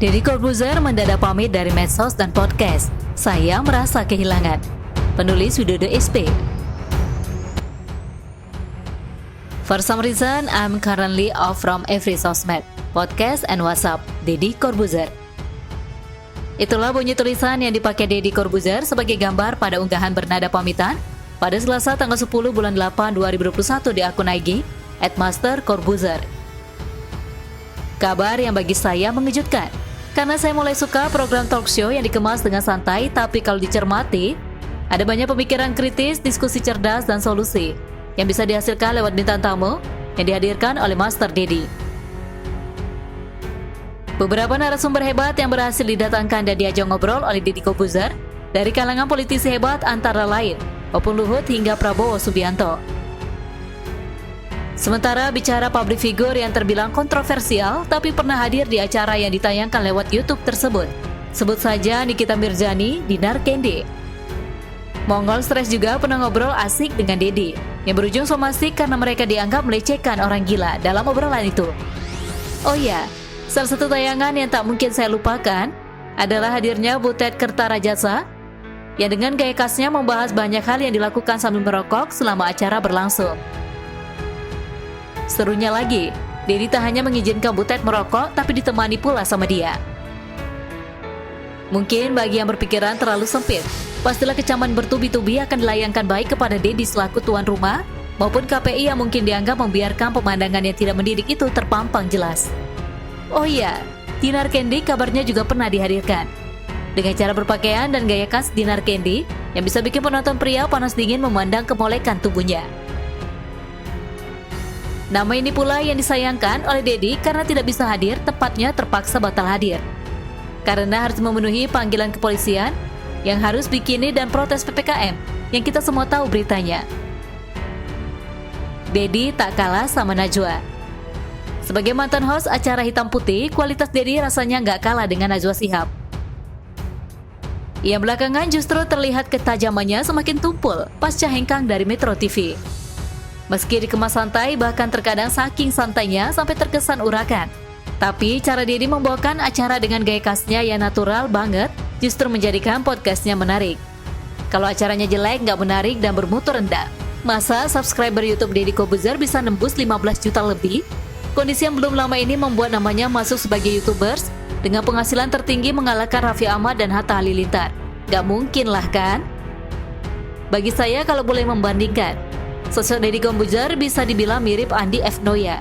Deddy Corbuzier mendadak pamit dari medsos dan podcast. Saya merasa kehilangan. Penulis Widodo SP. For some reason, I'm currently off from every sosmed, podcast and WhatsApp. Deddy Corbuzier. Itulah bunyi tulisan yang dipakai Deddy Corbuzier sebagai gambar pada unggahan bernada pamitan pada Selasa tanggal 10 bulan 8 2021 di akun IG @mastercorbuzier. Kabar yang bagi saya mengejutkan, karena saya mulai suka program talk show yang dikemas dengan santai, tapi kalau dicermati, ada banyak pemikiran kritis, diskusi cerdas, dan solusi yang bisa dihasilkan lewat bintang tamu yang dihadirkan oleh Master Deddy. Beberapa narasumber hebat yang berhasil didatangkan dan diajak ngobrol oleh Deddy Corbuzier dari kalangan politisi hebat antara lain Opung Luhut hingga Prabowo Subianto. Sementara bicara public figure yang terbilang kontroversial tapi pernah hadir di acara yang ditayangkan lewat YouTube tersebut, sebut saja Nikita Mirzani, Dinar Kendi. Mongol Stress juga pernah ngobrol asik dengan Deddy, yang berujung somasi karena mereka dianggap melecehkan orang gila dalam obrolan itu. Oh ya, salah satu tayangan yang tak mungkin saya lupakan adalah hadirnya Butet Kertarajasa, yang dengan gaya khasnya membahas banyak hal yang dilakukan sambil merokok selama acara berlangsung. Serunya lagi, Deddy tak hanya mengizinkan Butet merokok, tapi ditemani pula sama dia. Mungkin bagi yang berpikiran terlalu sempit, pastilah kecaman bertubi-tubi akan dilayangkan baik kepada Deddy selaku tuan rumah, maupun KPI yang mungkin dianggap membiarkan pemandangan yang tidak mendidik itu terpampang jelas. Oh iya, Dinar Kendi kabarnya juga pernah dihadirkan. Dengan cara berpakaian dan gaya khas Dinar Kendi, yang bisa bikin penonton pria panas dingin memandang kemolekan tubuhnya. Nama ini pula yang disayangkan oleh Deddy karena tidak bisa hadir, tepatnya terpaksa batal hadir. Karena harus memenuhi panggilan kepolisian yang harus bikini dan protes PPKM yang kita semua tahu beritanya. Deddy tak kalah sama Najwa. Sebagai mantan host acara Hitam Putih, kualitas Deddy rasanya nggak kalah dengan Najwa Shihab. Yang belakangan justru terlihat ketajamannya semakin tumpul pasca hengkang dari Metro TV. Meski dikemas santai, bahkan terkadang saking santainya sampai terkesan urakan. Tapi cara Deddy membawakan acara dengan gaya khasnya yang natural banget justru menjadikan podcastnya menarik. Kalau acaranya jelek, nggak menarik, dan bermutu rendah, masa subscriber YouTube Deddy Corbuzier bisa nembus 15 juta lebih? Kondisi yang belum lama ini membuat namanya masuk sebagai YouTubers dengan penghasilan tertinggi mengalahkan Raffi Ahmad dan Hatta Halilintar. Nggak mungkin lah kan? Bagi saya kalau boleh membandingkan, sosok Deddy Corbuzier bisa dibilang mirip Andi F. Noya,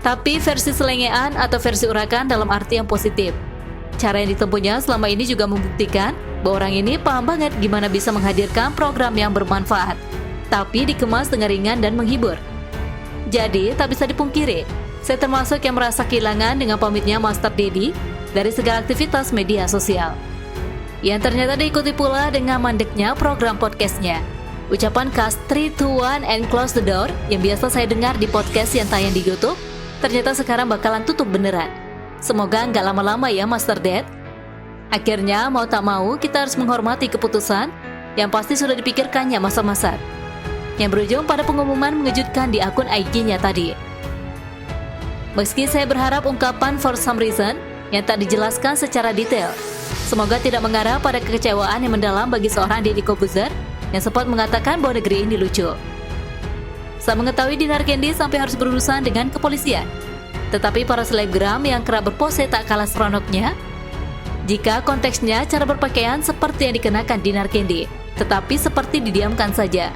tapi versi selengean atau versi urakan dalam arti yang positif. Cara yang ditempuhnya selama ini juga membuktikan bahwa orang ini paham banget gimana bisa menghadirkan program yang bermanfaat, tapi dikemas dengan ringan dan menghibur. Jadi, tak bisa dipungkiri, saya termasuk yang merasa kehilangan dengan pamitnya Master Deddy dari segala aktivitas media sosial. Yang ternyata diikuti pula dengan mandeknya program podcastnya. Ucapan khas 3, 2, 1 and close the door yang biasa saya dengar di podcast yang tayang di YouTube, ternyata sekarang bakalan tutup beneran. Semoga nggak lama-lama ya Master Dad. Akhirnya mau tak mau kita harus menghormati keputusan yang pasti sudah dipikirkannya masa-masa, yang berujung pada pengumuman mengejutkan di akun IG-nya tadi. Meski saya berharap ungkapan for some reason yang tak dijelaskan secara detail, semoga tidak mengarah pada kekecewaan yang mendalam bagi seorang Deddy Corbuzier yang sempat mengatakan bahwa negeri ini lucu. Saat mengetahui Dinar Kendi sampai harus berurusan dengan kepolisian, tetapi para selebgram yang kerap berpose tak kalah seronoknya. Jika konteksnya cara berpakaian seperti yang dikenakan Dinar Kendi, tetapi seperti didiamkan saja.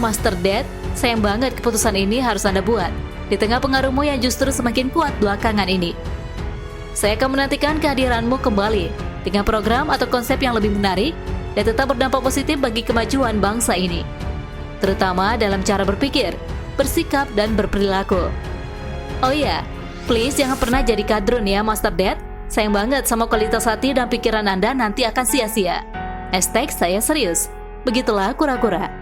Master Dad, sayang banget keputusan ini harus Anda buat di tengah pengaruhmu yang justru semakin kuat belakangan ini. Saya akan menantikan kehadiranmu kembali dengan program atau konsep yang lebih menarik dan tetap berdampak positif bagi kemajuan bangsa ini, terutama dalam cara berpikir, bersikap, dan berperilaku. Oh iya, please jangan pernah jadi kadrun ya Master Dad. Sayang banget sama kualitas hati dan pikiran Anda nanti akan sia-sia. #saya serius. Begitulah kura-kura.